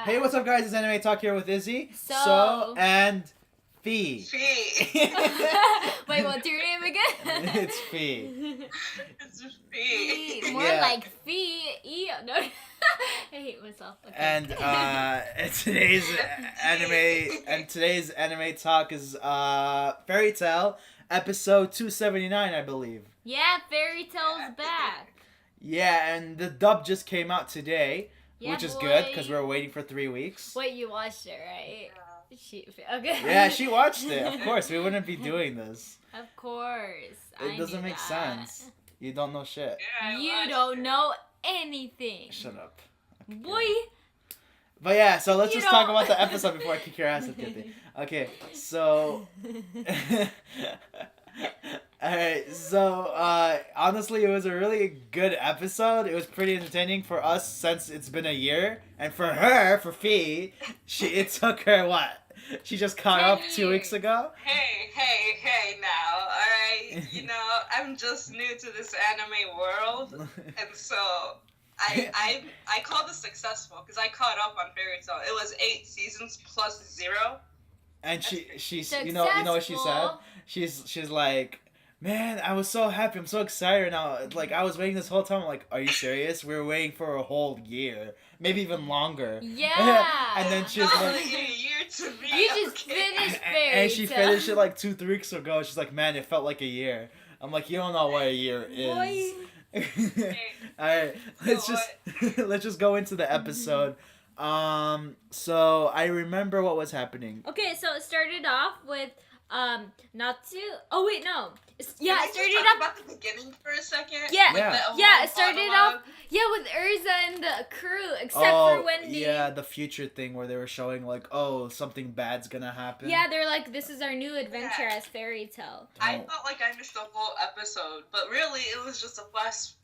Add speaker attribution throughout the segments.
Speaker 1: Hey, what's up, guys? It's Anime Talk here with Izzy. And Fee.
Speaker 2: Fee.
Speaker 3: Wait, what's your name again?
Speaker 1: It's Fee.
Speaker 2: It's Fee.
Speaker 3: More like Fee. No. I hate myself. Okay.
Speaker 1: And today's anime talk is Fairy Tail episode 279, I believe.
Speaker 3: Yeah, Fairy Tail's back.
Speaker 1: Yeah, and the dub just came out today, which is good because we're waiting for 3 weeks.
Speaker 3: Wait, you watched it, right? Okay.
Speaker 1: Yeah, she watched it. Of course, we wouldn't be doing this.
Speaker 3: Of course.
Speaker 1: It doesn't make sense. You don't know shit.
Speaker 2: Yeah,
Speaker 3: you don't know anything.
Speaker 1: Shut up. Okay,
Speaker 3: Boy.
Speaker 1: But yeah, so let's just talk about the episode before I kick your ass at Kitty. Okay, so... Alright, so honestly it was a really good episode. It was pretty entertaining for us since it's been a year. And for her, for Fee, it took her what? She just caught up 2 weeks ago?
Speaker 2: Hey now, alright? You know, I'm just new to this anime world. And so, I call this successful because I caught up on Fairy Tail. It was 8 seasons plus 0.
Speaker 1: And she's you know what she said? She's like, man, I was so happy. I'm so excited now. Like, I was waiting this whole time. I'm like, are you serious? We were waiting for a whole year. Maybe even longer.
Speaker 3: Yeah.
Speaker 1: And then she's like...
Speaker 2: a year to me.
Speaker 3: You just finished Fairy
Speaker 1: And she
Speaker 3: Tail.
Speaker 1: finished it like 2-3 weeks ago. She's like, man, it felt like a year. I'm like, you don't know what a year is. Alright, let's just go into the episode. So I remember what was happening.
Speaker 3: Okay, so it started off with Natsu. Oh wait, no. It started
Speaker 2: off about the beginning for a second.
Speaker 3: Yeah, it started off with Urza and the crew, except for Wendy.
Speaker 1: Yeah, the future thing where they were showing like, oh, something bad's gonna happen.
Speaker 3: Yeah, they're like, this is our new adventure as Fairy Tail.
Speaker 2: I felt like I missed the whole episode, but really it was just a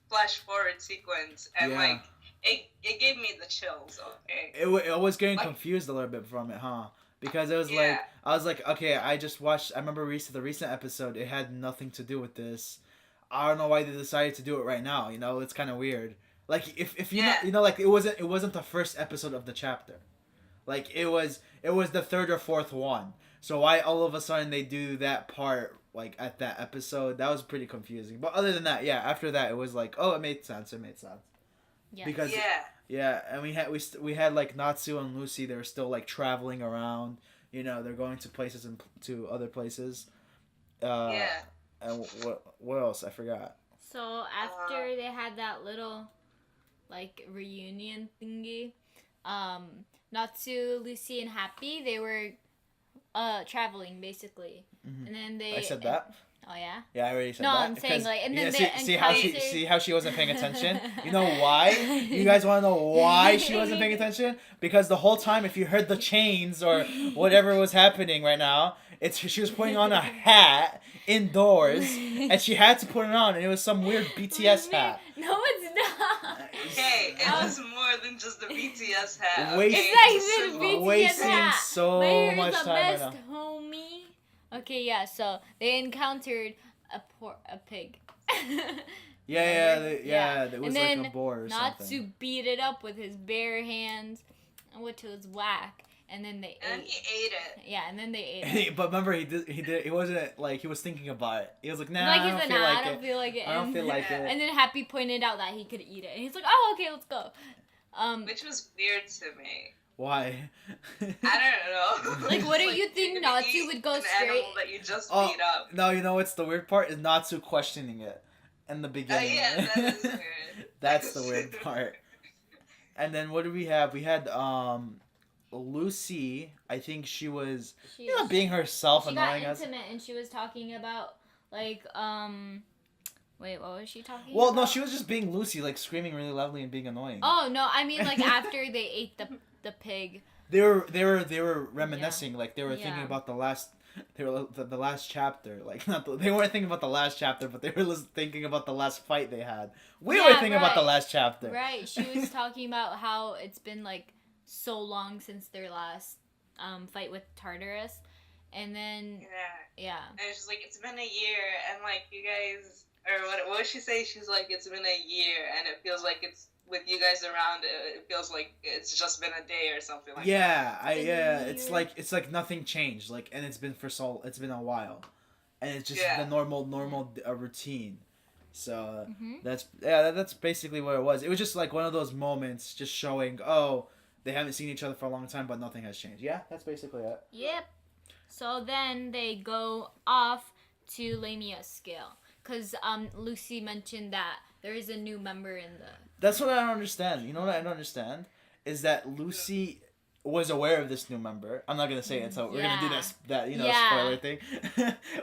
Speaker 2: flash forward sequence, and like it gave me the chills. Okay.
Speaker 1: It was getting confused a little bit from it, huh? Because it was like, I was like, okay, I remember the recent episode, it had nothing to do with this. I don't know why they decided to do it right now, you know, it's kind of weird. Like, if you know, you know, like, it wasn't the first episode of the chapter. Like, it was the third or fourth one. So why all of a sudden they do that part, like, at that episode, that was pretty confusing. But other than that, after that, it was like, oh, it made sense.
Speaker 3: Yeah.
Speaker 1: Because... Yeah, and we had like Natsu and Lucy. They were still like traveling around. You know, they're going to places and to other places. And what else? I forgot.
Speaker 3: So after they had that little, like, reunion thingy, Natsu, Lucy, and Happy, they were traveling basically, and then they.
Speaker 1: I said that.
Speaker 3: Oh yeah.
Speaker 1: Yeah, I already said
Speaker 3: that.
Speaker 1: No,
Speaker 3: I'm saying like, and then
Speaker 1: see how she wasn't paying attention. You know why? You guys want to know why she wasn't paying attention? Because the whole time, if you heard the chains or whatever was happening right now, she was putting on a hat indoors, and she had to put it on, and it was some weird BTS hat.
Speaker 3: No, it's not.
Speaker 2: Hey, it was more than just the BTS hat.
Speaker 3: It's like the BTS
Speaker 1: wasting
Speaker 3: hat.
Speaker 1: so much time right now.
Speaker 3: Homie. Okay, yeah, so they encountered a pig.
Speaker 1: It was like a boar or something.
Speaker 3: Natsu beat it up with his bare hands, which was whack. And then he ate it. Yeah, and then they ate it.
Speaker 1: But remember, he did. He wasn't like he was thinking about it. He was like, nah,
Speaker 3: like,
Speaker 1: I don't feel like it. I don't feel like it.
Speaker 3: And then Happy pointed out that he could eat it, and he's like, oh, okay, let's go.
Speaker 2: Which was weird to me.
Speaker 1: Why?
Speaker 2: I don't know.
Speaker 3: Like, what do you think Natsu would go straight?
Speaker 2: That you just beat up.
Speaker 1: No, you know what's the weird part is Natsu questioning it in the beginning.
Speaker 2: Yeah, that is weird.
Speaker 1: That's the weird part. And then what do we have? We had Lucy. I think she was being herself, annoying us.
Speaker 3: She got intimate, and she was talking about like Wait, what was she talking about?
Speaker 1: Well, no, she was just being Lucy, like screaming really loudly and being annoying.
Speaker 3: Oh no, I mean like after they ate the pig.
Speaker 1: They were reminiscing, like they were thinking about the last chapter. Like they weren't thinking about the last chapter, but they were thinking about the last fight they had. We were thinking about the last chapter.
Speaker 3: Right. She was talking about how it's been like so long since their last fight with Tartarus, and then
Speaker 2: and she's like, it's been a year, and like you guys, or what did she say? She's like, it's been a year, and it feels like with you guys around, it feels like it's just been a day or something like that.
Speaker 1: Yeah, it's like nothing changed, like, and it's been a while, and it's just the normal routine. So that's basically what it was. It was just like one of those moments, just showing, oh, they haven't seen each other for a long time, but nothing has changed. Yeah, that's basically it.
Speaker 3: Yep. So then they go off to Lamia's scale, because Lucy mentioned that there is a new member in the...
Speaker 1: That's what I don't understand. You know what I don't understand? Is that Lucy was aware of this new member. I'm not going to say it, so we're going to do that spoiler thing.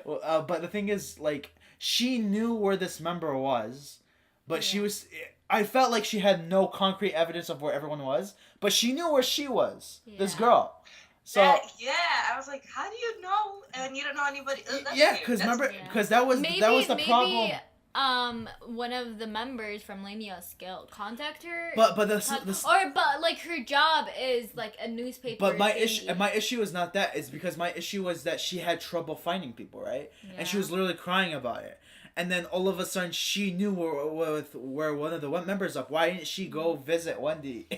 Speaker 1: But the thing is, like, she knew where this member was, but she was... I felt like she had no concrete evidence of where everyone was, but she knew where she was. Yeah. This girl. So
Speaker 2: I was like, how do you know? And you don't know anybody.
Speaker 1: Because remember, because that was the problem.
Speaker 3: One of the members from Lamia's guild contact her.
Speaker 1: But
Speaker 3: like her job is like a newspaper.
Speaker 1: But my issue is not that. It's because my issue was that she had trouble finding people, right? Yeah. And she was literally crying about it. And then all of a sudden, she knew where one of the members up. Why didn't she go visit Wendy?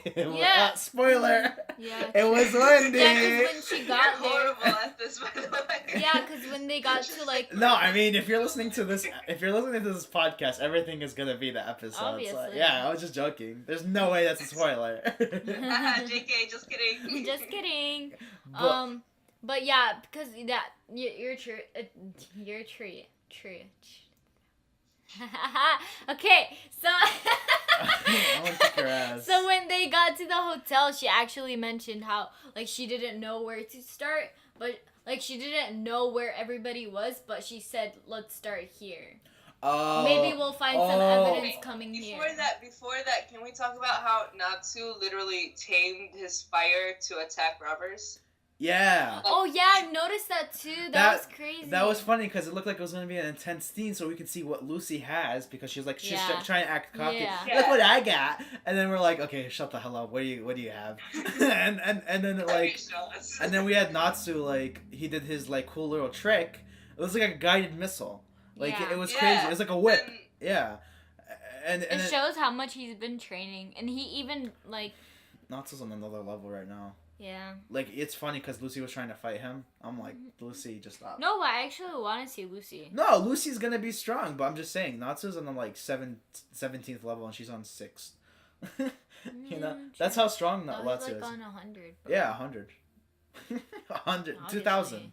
Speaker 1: Spoiler. Yeah. It was Wendy.
Speaker 3: Yeah, because when she got
Speaker 2: horrible at this, by the way.
Speaker 3: Yeah, because when they got to like.
Speaker 1: No, I mean, if you're listening to this podcast, everything is gonna be the episode.
Speaker 3: Obviously.
Speaker 1: So, yeah, I was just joking. There's no way that's a spoiler.
Speaker 2: JK, just kidding.
Speaker 3: Just kidding. But yeah, because you're true. Okay, so so when they got to the hotel, she actually mentioned how like she didn't know where to start, but like she didn't know where everybody was, but she said, let's start here. Maybe we'll find some evidence coming here.
Speaker 2: Before that, can we talk about how Natsu literally tamed his fire to attack robbers?
Speaker 1: Yeah.
Speaker 3: Oh yeah, I noticed that too. That was crazy.
Speaker 1: That was funny because it looked like it was gonna be an intense scene, so we could see what Lucy has because she's trying to act cocky. Yeah. Look what I got, and then we're like, okay, shut the hell up. What do you have? and then like, and then we had Natsu, like he did his like cool little trick. It was like a guided missile. Like it was crazy. It was like a whip. And
Speaker 3: it shows how much he's been training, and he even like.
Speaker 1: Natsu's on another level right now.
Speaker 3: Yeah.
Speaker 1: Like, it's funny because Lucy was trying to fight him. I'm like, Lucy, just stop.
Speaker 3: No, I actually want to see Lucy.
Speaker 1: No, Lucy's going to be strong, but I'm just saying, Natsu's on the, like, 17th level, and she's on 6th. You know? That's how strong Natsu is.
Speaker 3: Like on 100.
Speaker 1: Bro. Yeah, 100. 100. 2000.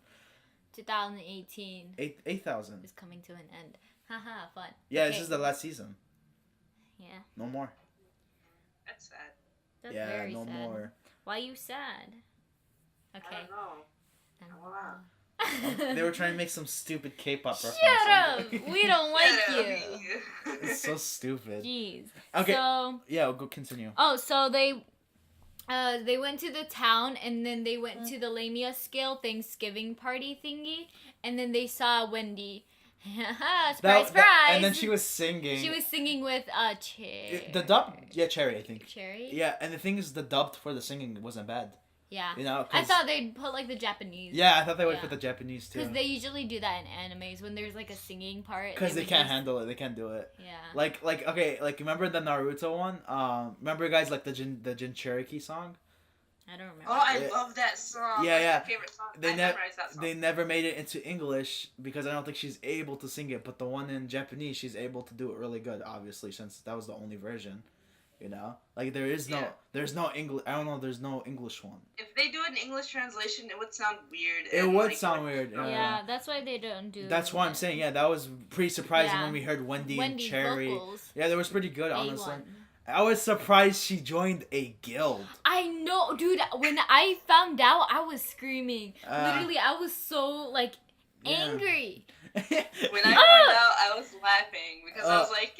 Speaker 3: 2018.
Speaker 1: 8,000.
Speaker 3: Is coming to an end. Haha, fun.
Speaker 1: Yeah, okay. This is the last season.
Speaker 3: Yeah.
Speaker 1: No more.
Speaker 2: That's sad.
Speaker 3: That's very sad. More. Why are you sad? Okay.
Speaker 2: I don't know.
Speaker 1: They were trying to make some stupid K-pop reference.
Speaker 3: Shut up! We don't like you.
Speaker 1: It's so stupid.
Speaker 3: Jeez.
Speaker 1: Okay.
Speaker 3: So,
Speaker 1: yeah, go continue.
Speaker 3: Oh, so they went to the town, and then they went to the Lamia Scale Thanksgiving party thingy, and then they saw Wendy. Surprise!
Speaker 1: And then she was singing.
Speaker 3: She was singing with Cherry.
Speaker 1: The dub, Cherry, I think.
Speaker 3: Cherry.
Speaker 1: Yeah, and the thing is, the dubbed for the singing wasn't bad.
Speaker 3: Yeah.
Speaker 1: You know,
Speaker 3: I thought they'd put like the Japanese.
Speaker 1: Yeah, I thought they would put the Japanese too.
Speaker 3: Because they usually do that in animes when there's like a singing part.
Speaker 1: Because they can't handle it. They can't do it.
Speaker 3: Yeah.
Speaker 1: Like okay, like remember the Naruto one? Remember guys like the Jin Cherokee song?
Speaker 3: I don't remember.
Speaker 2: Oh, I love that song.
Speaker 1: Yeah,
Speaker 2: That's my favorite song. I memorized that song.
Speaker 1: They never made it into English because I don't think she's able to sing it. But the one in Japanese, she's able to do it really good. Obviously, since that was the only version. You know, like there's no English. I don't know. There's no English one.
Speaker 2: If they do an English translation, it would sound weird.
Speaker 1: It would sound weird.
Speaker 3: Yeah, that's why they don't do.
Speaker 1: That's why I'm saying. Yeah, that was pretty surprising when we heard Wendy and Cherry. Vocals. Yeah, that was pretty good, honestly. I was surprised she joined a guild.
Speaker 3: I know, dude. When I found out, I was screaming. Literally, I was so angry.
Speaker 2: When I found out, I was laughing because I was like,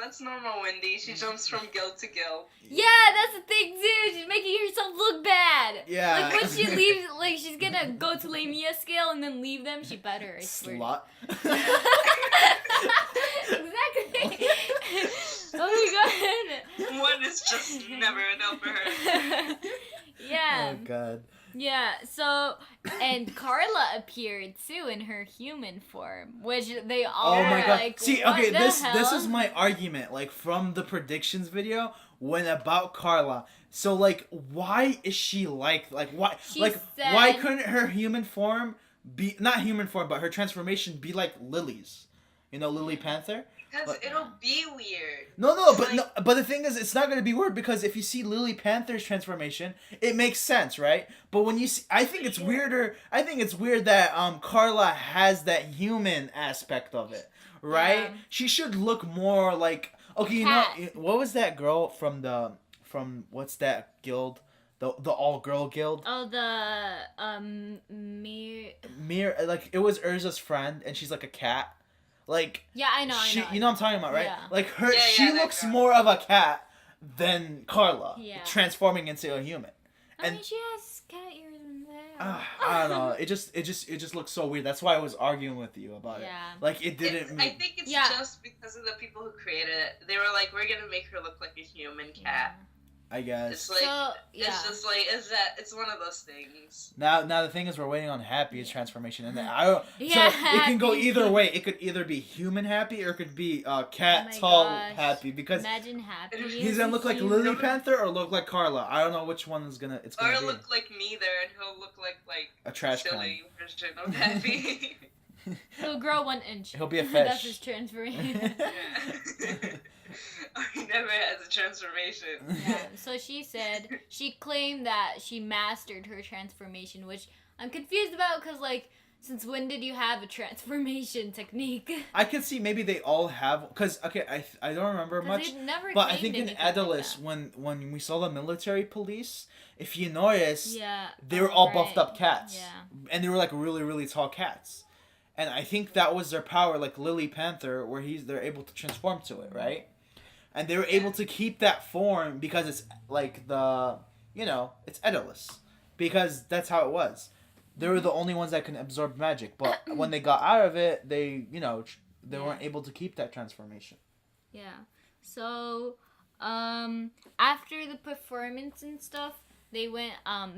Speaker 2: that's normal, Wendy. She jumps from guild to guild.
Speaker 3: Yeah, that's the thing, too. She's making herself look bad.
Speaker 1: Yeah.
Speaker 3: Like, when she leaves, like, she's gonna go to Lamia Scale and then leave them. She better, I swear.
Speaker 1: Slut.
Speaker 3: Exactly. Oh my god.
Speaker 2: One is just never enough for her.
Speaker 3: Yeah.
Speaker 1: Oh god.
Speaker 3: Yeah, so and Carla appeared too in her human form, which they all
Speaker 1: Oh my
Speaker 3: were
Speaker 1: god.
Speaker 3: like,
Speaker 1: See,
Speaker 3: what
Speaker 1: okay,
Speaker 3: the
Speaker 1: this
Speaker 3: hell?
Speaker 1: is my argument, like from the predictions video when about Carla. So like why is she like why
Speaker 3: She
Speaker 1: like
Speaker 3: said,
Speaker 1: why couldn't her human form be not human form, but her transformation be like Lily's? You know, Lily Panther?
Speaker 2: Because
Speaker 1: But-
Speaker 2: it'll be weird.
Speaker 1: No,
Speaker 2: It's
Speaker 1: but
Speaker 2: like-
Speaker 1: no, but the thing is, it's not gonna be weird because if you see Lily Panther's transformation, it makes sense, right? But when you see, I think it's weirder. I think it's weird that Carla has that human aspect of it, right?
Speaker 3: Yeah.
Speaker 1: She should look more like okay. You
Speaker 3: Cat.
Speaker 1: know what was that girl from what's that guild? The all girl guild.
Speaker 3: oh, the
Speaker 1: Mir like it was Urza's friend, and she's like a cat. Like
Speaker 3: yeah, I know,
Speaker 1: she,
Speaker 3: I know.
Speaker 1: you know what I'm talking about, right?
Speaker 3: Yeah.
Speaker 1: Like her,
Speaker 2: Yeah,
Speaker 1: she
Speaker 2: that
Speaker 1: looks
Speaker 2: girl.
Speaker 1: more of a cat than Carla,
Speaker 3: Yeah.
Speaker 1: transforming into a human.
Speaker 3: I
Speaker 1: and-
Speaker 3: mean, she has cat ears and there.
Speaker 1: I don't know. It just looks so weird. That's why I was arguing with you about it.
Speaker 3: Yeah.
Speaker 1: Like it didn't.
Speaker 2: I think it's
Speaker 3: Yeah.
Speaker 2: just because of the people who created it. They were like, we're gonna make her look like a human cat.
Speaker 1: I guess.
Speaker 2: It's like
Speaker 3: So, yeah.
Speaker 2: it's just like it's one of those things.
Speaker 1: Now the thing is, we're waiting on Happy's transformation, and I don't.
Speaker 3: Yeah,
Speaker 1: so it can go
Speaker 3: Happy.
Speaker 1: either way. It could either be human Happy or it could be cat
Speaker 3: Oh my
Speaker 1: tall
Speaker 3: gosh.
Speaker 1: Happy because
Speaker 3: Imagine Happy.
Speaker 1: he's
Speaker 3: as
Speaker 1: gonna
Speaker 3: a
Speaker 1: look like
Speaker 3: human.
Speaker 1: Lily Panther or look like Carla. I don't know which one is gonna. It's
Speaker 2: Or
Speaker 1: gonna be
Speaker 2: look like neither, and he'll look like
Speaker 1: a trash can.
Speaker 2: silly version of Happy.
Speaker 3: He'll grow 1 inch.
Speaker 1: He'll be a
Speaker 3: That's
Speaker 1: fish.
Speaker 3: his transformation.
Speaker 2: Or he never has a transformation.
Speaker 3: Yeah, so she said she claimed that she mastered her transformation, which I'm confused about because, like, since when did you have a transformation technique?
Speaker 1: I can see maybe they all have because okay I don't remember
Speaker 3: 'Cause
Speaker 1: much,
Speaker 3: they've never
Speaker 1: but I
Speaker 3: claimed
Speaker 1: think in
Speaker 3: anything like
Speaker 1: Edalis
Speaker 3: that.
Speaker 1: when we saw the military police, if you notice,
Speaker 3: Yeah,
Speaker 1: they were
Speaker 3: oh,
Speaker 1: all
Speaker 3: right.
Speaker 1: buffed up cats,
Speaker 3: Yeah,
Speaker 1: and they were like really tall cats, and I think that was their power, like Lily Panther, where they're able to transform to it, right? And they were able to keep that form because it's like it's Edalis, because that's how it was. They were the only ones that can absorb magic, but when they got out of it, they they weren't able to keep that transformation.
Speaker 3: yeah. So, after the performance and stuff, they went.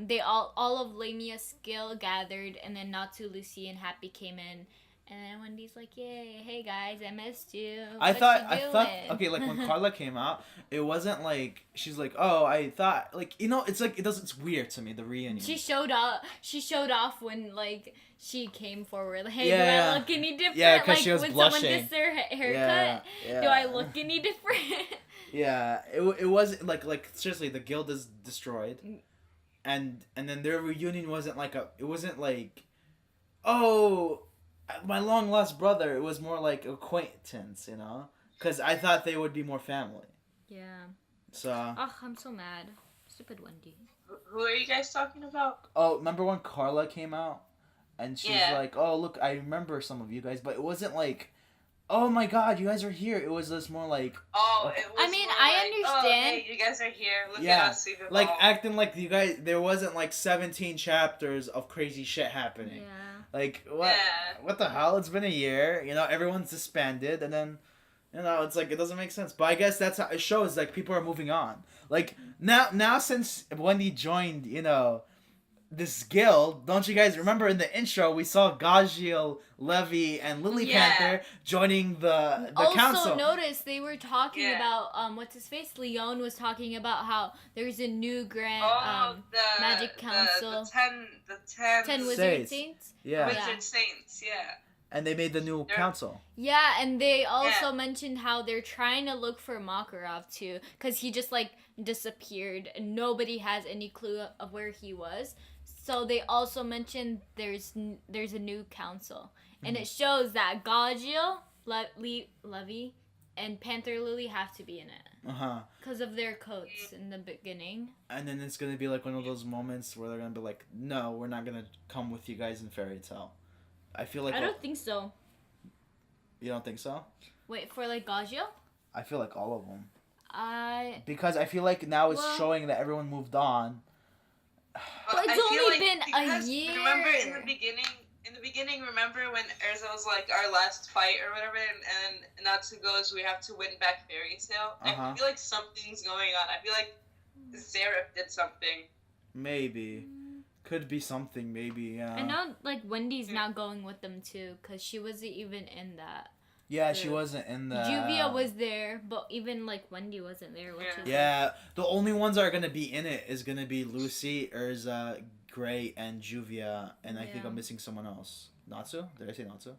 Speaker 3: They all of Lamia's skill gathered, and then Natsu, Lucy, and Happy came in. And then Wendy's like, "Yay, hey guys, I missed you."
Speaker 1: I
Speaker 3: What
Speaker 1: thought
Speaker 3: you doing?"
Speaker 1: okay, like when Carla came out, it wasn't like she's like, "Oh, I thought like it's like it's weird to me, the reunion."
Speaker 3: She showed up. She showed off when like she came forward. Like, hey,
Speaker 1: Yeah,
Speaker 3: do
Speaker 1: yeah.
Speaker 3: I look any different?
Speaker 1: Yeah, 'cause
Speaker 3: like
Speaker 1: she was
Speaker 3: when
Speaker 1: blushing.
Speaker 3: someone gets their haircut,
Speaker 1: Yeah.
Speaker 3: do I look any different?
Speaker 1: Yeah, it was like seriously, the guild is destroyed, and then their reunion wasn't like it wasn't like, oh, my long lost brother. It was more like acquaintance, because I thought they would be more family.
Speaker 3: Yeah.
Speaker 1: So.
Speaker 3: Oh, I'm so mad. Stupid Wendy.
Speaker 2: Who are you guys talking about?
Speaker 1: Oh, remember when Carla came out, and she's
Speaker 2: Yeah.
Speaker 1: like, "Oh, look, I remember some of you guys," but it wasn't like, "Oh my God, you guys are here." It was just more like.
Speaker 2: Oh, it was
Speaker 3: I mean,
Speaker 2: more
Speaker 3: I
Speaker 2: like,
Speaker 3: understand.
Speaker 2: Oh, hey, you guys are here. Look
Speaker 1: Yeah,
Speaker 2: at us. We've
Speaker 1: Like
Speaker 2: evolved.
Speaker 1: acting like you guys, there wasn't like 17 chapters of crazy shit happening.
Speaker 3: Yeah.
Speaker 1: Like what?
Speaker 2: Yeah.
Speaker 1: What the hell? It's been a year. Everyone's disbanded, and then, it's like it doesn't make sense. But I guess that's how it shows. Like people are moving on. Like now since Wendy joined, this guild. Don't you guys remember in the intro we saw Gajiel, Levy, and Lily
Speaker 2: Yeah.
Speaker 1: Panther joining the
Speaker 3: Also,
Speaker 1: council?
Speaker 3: notice they were talking
Speaker 2: Yeah.
Speaker 3: about what's his face? Leon was talking about how there's a new grand
Speaker 2: the
Speaker 3: Magic Council.
Speaker 2: the 10
Speaker 3: 10 Wizard
Speaker 1: Saints.
Speaker 3: Saints.
Speaker 1: Yeah,
Speaker 3: Yeah.
Speaker 2: Wizard Saints. Yeah.
Speaker 1: and they made the new
Speaker 2: They're-
Speaker 1: council.
Speaker 3: Yeah, and they also
Speaker 2: Yeah.
Speaker 3: mentioned how they're trying to look for Makarov too, because he just like disappeared and nobody has any clue of where he was. So they also mentioned there's a new council, and it shows that Gajiel, Levy, and Panther Lily have to be in it because of their coats in the beginning.
Speaker 1: And then it's gonna be like one of those moments where they're gonna be like, "No, we're not gonna come with you guys in Fairy Tail." I feel like
Speaker 3: I don't think so.
Speaker 1: you don't think so.
Speaker 3: Wait, for like Gajiel?
Speaker 1: I feel like all of them
Speaker 3: Because
Speaker 1: I feel like now it's
Speaker 3: Well-
Speaker 1: showing that everyone moved on.
Speaker 3: But it's
Speaker 2: I feel
Speaker 3: only been a
Speaker 2: because
Speaker 3: year.
Speaker 2: Remember in the beginning, remember when Erza was like our last fight or whatever, and Natsu goes, we have to win back Fairy Tail.
Speaker 1: Uh-huh.
Speaker 2: I feel like something's going on. I feel like Zareth did something.
Speaker 1: Maybe, Could be something, maybe, yeah.
Speaker 3: I know, like, Wendy's not going with them, too, because she wasn't even in that.
Speaker 1: Yeah, she wasn't in the...
Speaker 3: Juvia was there, but even, like, Wendy wasn't there, which is...
Speaker 1: Yeah, the only ones that are going to be in it is going to be Lucy, Urza, Gray, and Juvia, and I think I'm missing someone else. Natsu? Did I say Natsu?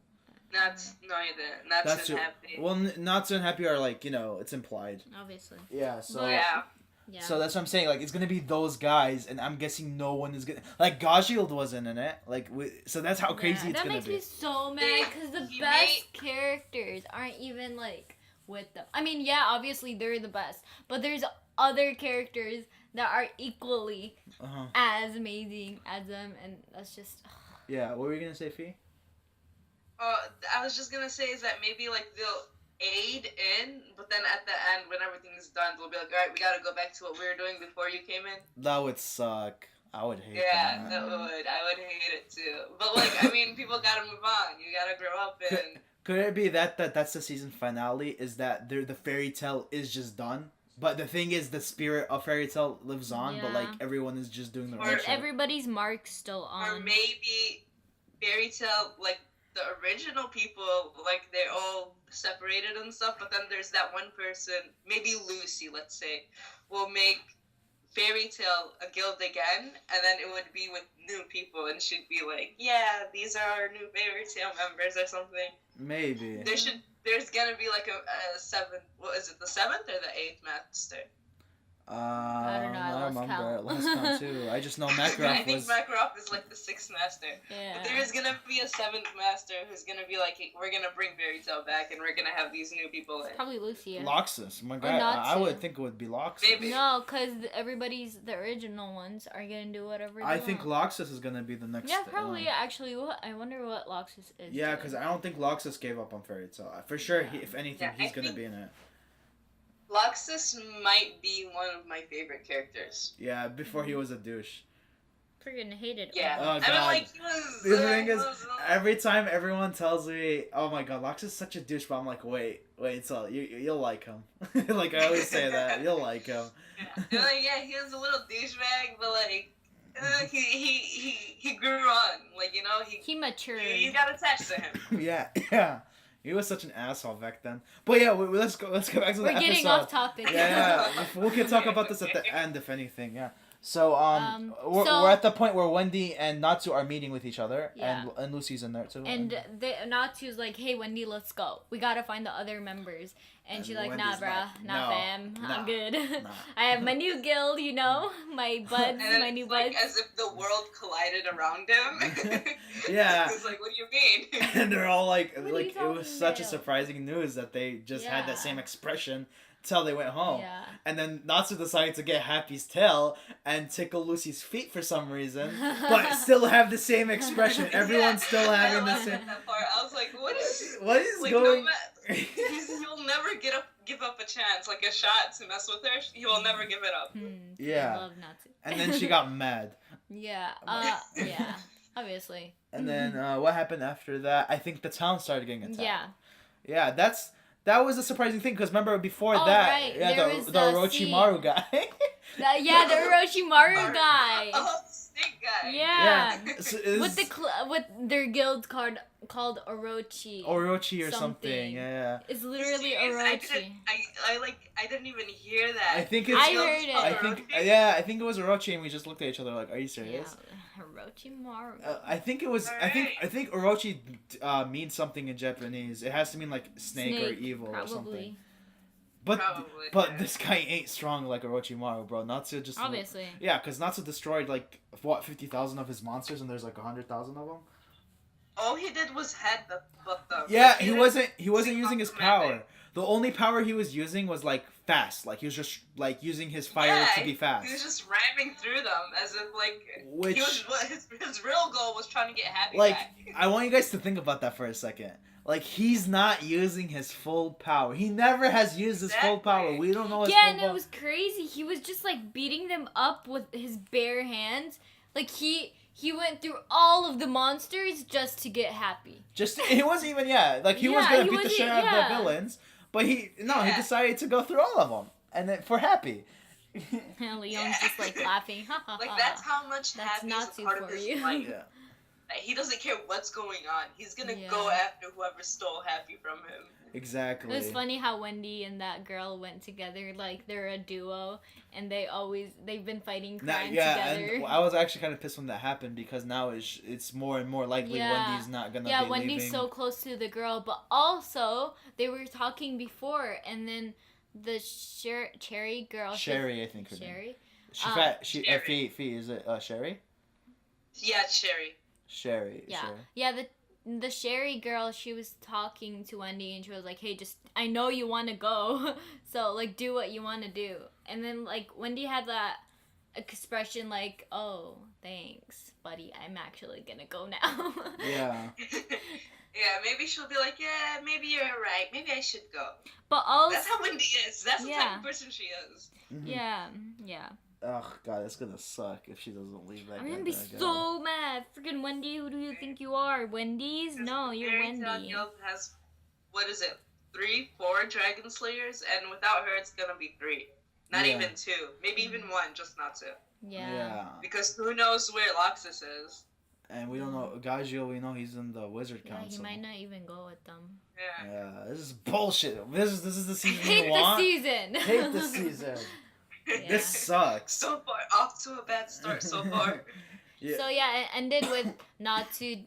Speaker 2: No, you didn't. Natsu and Happy.
Speaker 1: Well, Natsu and Happy are, like, it's implied.
Speaker 3: Obviously.
Speaker 1: Yeah, so...
Speaker 3: Yeah.
Speaker 1: So that's what I'm saying. Like, it's gonna be those guys, and I'm guessing no one is gonna like Garfield wasn't in it. Like, so that's how crazy it's gonna be.
Speaker 3: That makes me so mad because the best characters aren't even like with them. I mean, yeah, obviously they're the best, but there's other characters that are equally as amazing as them, and that's just.
Speaker 1: Yeah, what were you gonna say, Fee?
Speaker 2: I was just gonna say is that maybe like they'll aid in, but then at the end, when everything's done, they'll be like, all right, we gotta go back to what we were doing before you came in.
Speaker 1: That would suck. I would hate that.
Speaker 2: Yeah, that would. I would hate it too. But like, I mean, people gotta move on. You gotta grow up and.
Speaker 1: Could it be that's the season finale? Is that the fairy tale is just done? But the thing is, the spirit of fairy tale lives on, but like everyone is just doing the right shit.
Speaker 3: Everybody's mark's still on.
Speaker 2: Or maybe fairy tale, like the original people, like they're all separated and stuff. But then there's that one person, maybe Lucy, let's say, will make fairy tale a guild again, and then it would be with new people, and she'd be like, "Yeah, these are our new fairy tale members" or something.
Speaker 1: Maybe
Speaker 2: there's gonna be like a seventh. What is it? The seventh or the eighth master?
Speaker 3: I don't know.
Speaker 1: I remember. Last count too. I just know Makarov
Speaker 2: I think Makarov is like the sixth master.
Speaker 3: Yeah.
Speaker 2: But there is gonna be a seventh master who's gonna be like, hey, we're gonna bring fairy tale back, and we're gonna have these new people in.
Speaker 3: Probably Lucia.
Speaker 1: Loxus. My God, I would think it would be Loxus.
Speaker 2: Maybe.
Speaker 3: No, because the original ones are gonna do whatever.
Speaker 1: I think Loxus is gonna be the next.
Speaker 3: Yeah, probably. Actually, I wonder what Loxus is.
Speaker 1: Yeah, because I don't think Loxus gave up on fairy tale. For sure, if anything, he's gonna be in it.
Speaker 2: Loxus might be one of my favorite characters.
Speaker 1: Yeah, before he was a douche.
Speaker 3: Freaking hated.
Speaker 2: Yeah.
Speaker 1: Oh, God.
Speaker 2: I mean, like, he was.
Speaker 1: The thing is, every time everyone tells me, "Oh my God, Loxus is such a douche," but I'm like, wait, so you'll like him. Like I always say that, you'll like him.
Speaker 2: Yeah, like, yeah, he was a little douchebag, but like. He grew on, like, you know, he
Speaker 3: matured.
Speaker 2: You got attached to him.
Speaker 1: Yeah. He was such an asshole back then. But yeah, let's go back to the episode.
Speaker 3: We're getting off topic.
Speaker 1: Yeah. We can talk about this at the end, if anything. Yeah. So we're at the point where Wendy and Natsu are meeting with each other, and Lucy's in there too.
Speaker 3: And Natsu's like, "Hey Wendy, let's go. We gotta find the other members." And she's like, "Nah, bruh, nah, fam, I'm good. Nah. I have my new guild, you know, my buds, my new buds."
Speaker 2: As if the world collided around him.
Speaker 1: Yeah.
Speaker 2: It's like, what do you mean?
Speaker 1: And they're all like it was such a surprising news that they just had that same expression until they went home.
Speaker 3: Yeah.
Speaker 1: And then Natsu decided to get Happy's tail and tickle Lucy's feet for some reason, but still have the same expression. Everyone's still having the same.
Speaker 2: That part. I was like, what is
Speaker 1: like, going?
Speaker 2: He'll never give up a chance, like a shot to mess with her. He will never give it up.
Speaker 1: Yeah.
Speaker 3: I love Natsu.
Speaker 1: And then she got mad.
Speaker 3: Yeah. Yeah. Obviously.
Speaker 1: And then what happened after that? I think the town started getting attacked.
Speaker 3: Yeah.
Speaker 1: Yeah, that was a surprising thing because remember before that,
Speaker 3: right.
Speaker 1: the Orochimaru guy.
Speaker 3: The Orochimaru guy.
Speaker 2: Oh, snake guy.
Speaker 3: Yeah.
Speaker 1: So
Speaker 3: with their guild called Orochi.
Speaker 1: Orochi or something. Yeah.
Speaker 3: It's literally Orochi.
Speaker 2: I didn't even hear that.
Speaker 1: I think it's.
Speaker 3: I heard it.
Speaker 1: I think it was Orochi, and we just looked at each other like, "Are you serious?"
Speaker 3: Yeah. Orochimaru.
Speaker 1: I think it was. I think Orochi means something in Japanese. It has to mean like snake or evil or something. But this guy ain't strong like Orochimaru, bro. Natsu just
Speaker 3: obviously.
Speaker 1: Yeah, because Natsu destroyed like 50,000 of his monsters, and there's like 100,000 of them.
Speaker 2: All he did was head the.
Speaker 1: Yeah, he wasn't using his power. The only power he was using was like fast. Like he was just like using his fire to be fast.
Speaker 2: He was just ramming through them as if like his real goal was trying to get Happy
Speaker 1: like,
Speaker 2: back.
Speaker 1: I want you guys to think about that for a second. Like he's not using his full power. He never has used his full power. We don't know his full power.
Speaker 3: Yeah, and it was crazy. He was just like beating them up with his bare hands. Like he went through all of the monsters just to get Happy.
Speaker 1: He wasn't even he was gonna beat the shit out of the villains. But he decided to go through all of them, and then for Happy.
Speaker 3: And Leon's just like laughing. Ha ha
Speaker 2: Like
Speaker 3: ha.
Speaker 2: that's how much
Speaker 3: That's
Speaker 2: Happy is
Speaker 3: not
Speaker 2: a
Speaker 3: too
Speaker 2: part of
Speaker 3: for
Speaker 2: his
Speaker 3: you.
Speaker 2: life.
Speaker 1: Yeah.
Speaker 2: Like, he doesn't care what's going on. He's gonna
Speaker 3: Yeah.
Speaker 2: go after whoever stole Happy from him.
Speaker 1: Exactly.
Speaker 3: It was funny how Wendy and that girl went together. Like they're a duo, and they've been fighting crime together.
Speaker 1: And I was actually kind of pissed when that happened because now it's more and more likely
Speaker 3: Yeah.
Speaker 1: Wendy's not gonna
Speaker 3: Yeah,
Speaker 1: be
Speaker 3: Wendy's
Speaker 1: leaving.
Speaker 3: so close to the girl, but also they were talking before, and then the Cherry girl.
Speaker 1: Sherry, I think her name.
Speaker 3: Sherry.
Speaker 2: Sherry.
Speaker 1: Fee, is it Sherry?
Speaker 2: Yeah, it's Sherry.
Speaker 1: Sherry.
Speaker 3: Yeah,
Speaker 1: Sherry.
Speaker 3: yeah. The Sherry girl, she was talking to Wendy, and she was like, "Hey, I know you want to go, so like do what you want to do." And then like Wendy had that expression like, "Oh, thanks, buddy. I'm actually gonna go now."
Speaker 1: Yeah.
Speaker 2: Yeah, maybe she'll be like, yeah, maybe you're right. Maybe I should go.
Speaker 3: But also,
Speaker 2: That's how Wendy is. That's the type
Speaker 3: Yeah.
Speaker 2: of person she is.
Speaker 1: Mhm.
Speaker 3: yeah.
Speaker 1: Oh god, it's gonna suck if she doesn't leave that.
Speaker 3: I'm gonna be
Speaker 1: goddamn
Speaker 3: so mad. Freaking Wendy, who do you think you are? Wendy's? No, you're
Speaker 2: Fairy Tail
Speaker 3: Wendy.
Speaker 2: Guild has, what is it, 3, 4 Dragon Slayers, and without her, it's gonna be 3. Not
Speaker 1: Yeah.
Speaker 2: even 2. Maybe even 1, just not 2.
Speaker 3: Yeah.
Speaker 2: Because who knows where Loxus is?
Speaker 1: And we don't know Gagio. We know he's in the Wizard
Speaker 3: Yeah, he
Speaker 1: Council.
Speaker 3: might not even go with them.
Speaker 2: Yeah.
Speaker 1: Yeah, this is bullshit. This is the season
Speaker 3: Hate
Speaker 1: you
Speaker 3: the
Speaker 1: want.
Speaker 3: season.
Speaker 1: Hate the season.
Speaker 3: Yeah.
Speaker 1: This sucks.
Speaker 2: So far, off to a bad start so far.
Speaker 1: Yeah.
Speaker 3: So yeah, it ended with Natsu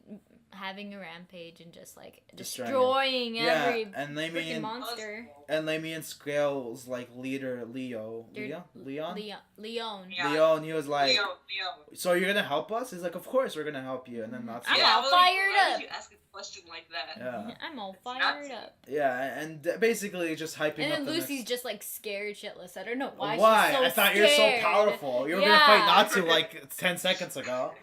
Speaker 3: having a rampage and just like
Speaker 1: Destroying
Speaker 3: destroying
Speaker 1: Yeah,
Speaker 3: every
Speaker 1: and
Speaker 3: freaking
Speaker 1: Lamian
Speaker 3: monster.
Speaker 1: and Lamian Scale's like leader Leon.
Speaker 3: Yeah.
Speaker 1: Leon.
Speaker 2: Yeah.
Speaker 1: Leon. He was like,
Speaker 2: Leo.
Speaker 1: "So you're gonna help us?" He's like, "Of course we're gonna help you." And then Natsu.
Speaker 3: I'm
Speaker 1: like,
Speaker 3: all
Speaker 2: well,
Speaker 3: fired
Speaker 2: why
Speaker 3: up.
Speaker 2: would you ask a question like that?
Speaker 1: Yeah.
Speaker 3: I'm all
Speaker 2: It's
Speaker 3: fired
Speaker 2: nuts.
Speaker 3: up.
Speaker 1: Yeah, and basically just hyping
Speaker 3: And
Speaker 1: up
Speaker 3: then
Speaker 1: the
Speaker 3: Lucy's
Speaker 1: next...
Speaker 3: just like scared shitless. I don't know why.
Speaker 1: Why?
Speaker 3: She's so
Speaker 1: I thought you were so
Speaker 3: scared.
Speaker 1: powerful. You were
Speaker 3: Yeah.
Speaker 1: gonna fight Natsu like 10 seconds ago.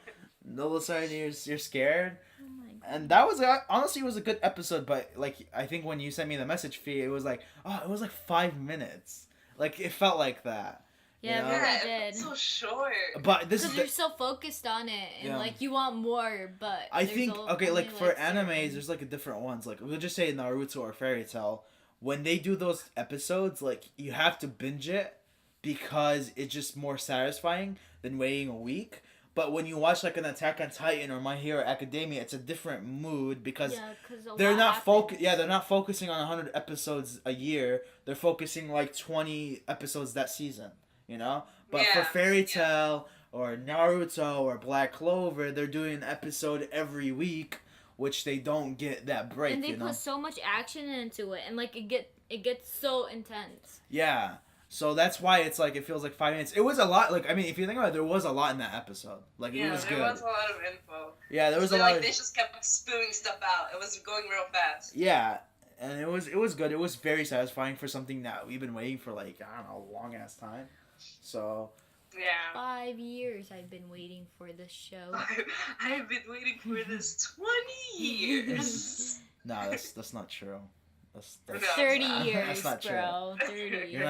Speaker 1: And all of a sudden you're scared.
Speaker 3: Oh my God.
Speaker 1: And that was honestly it was a good episode, but like I think when you sent me the message feed, it was like, oh, it was like 5 minutes. Like it felt like that.
Speaker 3: Yeah,
Speaker 1: You know?
Speaker 3: it really
Speaker 2: Yeah,
Speaker 3: did.
Speaker 2: it's so short.
Speaker 1: But this
Speaker 3: Because
Speaker 1: is
Speaker 3: you're
Speaker 1: the,
Speaker 3: so focused on it, and
Speaker 1: Yeah.
Speaker 3: like you want more, but
Speaker 1: I
Speaker 3: there's
Speaker 1: think okay,
Speaker 3: only,
Speaker 1: like for
Speaker 3: certain-
Speaker 1: animes, there's like a different ones. Like we'll just say Naruto or Fairy Tail. When they do those episodes, like you have to binge it because it's just more satisfying than waiting a week. But when you watch like an Attack on Titan or My Hero Academia, it's a different mood because
Speaker 3: yeah, 'cause a
Speaker 1: they're
Speaker 3: lot
Speaker 1: not
Speaker 3: happens.
Speaker 1: they're not focusing on 100 episodes a year. They're focusing like 20 episodes that season, you know? But for
Speaker 2: Yeah,
Speaker 1: Fairy Tail or Naruto or Black Clover, they're doing an episode every week, which they don't get that break,
Speaker 3: And they
Speaker 1: you know?
Speaker 3: put so much action into it, and like it gets so intense.
Speaker 1: Yeah. So that's why it's like it feels like 5 minutes. It was a lot. Like I mean, if you think about it, there was a lot in that episode. Like
Speaker 2: Yeah,
Speaker 1: it was
Speaker 2: there
Speaker 1: good.
Speaker 2: was a lot of info.
Speaker 1: Yeah, there was a
Speaker 2: So,
Speaker 1: lot.
Speaker 2: like,
Speaker 1: Of,
Speaker 2: they just kept spewing stuff out. It was going real fast.
Speaker 1: yeah, and it was good. It was very satisfying for something that we've been waiting for like I don't know, a long ass time. So
Speaker 2: Yeah.
Speaker 3: 5 years I've been waiting for this show.
Speaker 2: I've been waiting for this 20 years.
Speaker 1: no, that's not true. That's
Speaker 2: No.
Speaker 3: 30
Speaker 1: That's
Speaker 3: years,
Speaker 1: not true.
Speaker 3: bro. 30.
Speaker 1: You're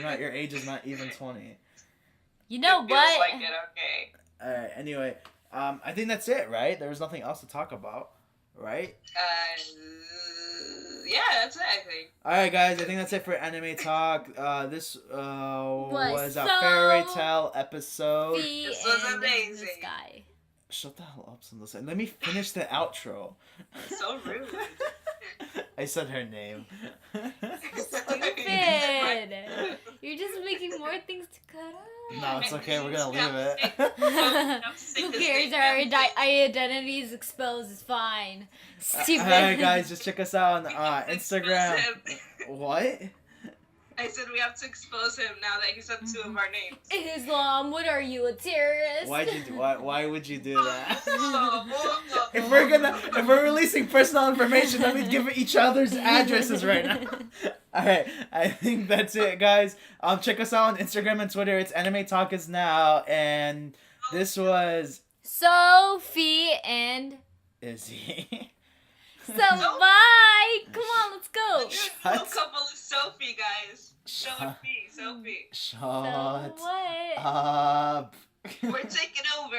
Speaker 1: not. Your age is not even 20.
Speaker 3: You know
Speaker 2: It feels
Speaker 3: what?
Speaker 2: like it, okay.
Speaker 1: All right. Anyway, I think that's it, right? There was nothing else to talk about, right?
Speaker 2: Yeah, that's it, I think.
Speaker 1: All right, guys. I think that's it for anime talk. This was a
Speaker 3: so
Speaker 1: fairy tale episode.
Speaker 3: Fee
Speaker 2: This was
Speaker 3: and
Speaker 2: amazing.
Speaker 3: this guy.
Speaker 1: Shut the hell up, Sindel. Let me finish the outro.
Speaker 2: So rude.
Speaker 1: I said her name.
Speaker 3: Stupid. You're just making more things to cut out.
Speaker 1: No, it's okay. We're gonna leave it.
Speaker 3: Who cares? Our identity is exposed. It's fine. Stupid.
Speaker 1: Alright, guys, just check us out on Instagram. What?
Speaker 2: I said we have to expose him now that he said 2 of our names.
Speaker 3: Islam, what are you, a terrorist?
Speaker 1: Why would you do that?
Speaker 2: Oh,
Speaker 1: if we're releasing personal information, then we'd give each other's addresses right now. Alright, I think that's it, guys. Check us out on Instagram and Twitter. It's Anime Talk is Now, and this was
Speaker 3: Sophie and
Speaker 1: Izzy.
Speaker 3: so bye. Come on, let's go.
Speaker 2: Little couple of Sophie, guys.
Speaker 1: Shut-
Speaker 2: Sophie.
Speaker 3: So
Speaker 1: Shut
Speaker 3: what?
Speaker 1: up.
Speaker 2: We're taking over.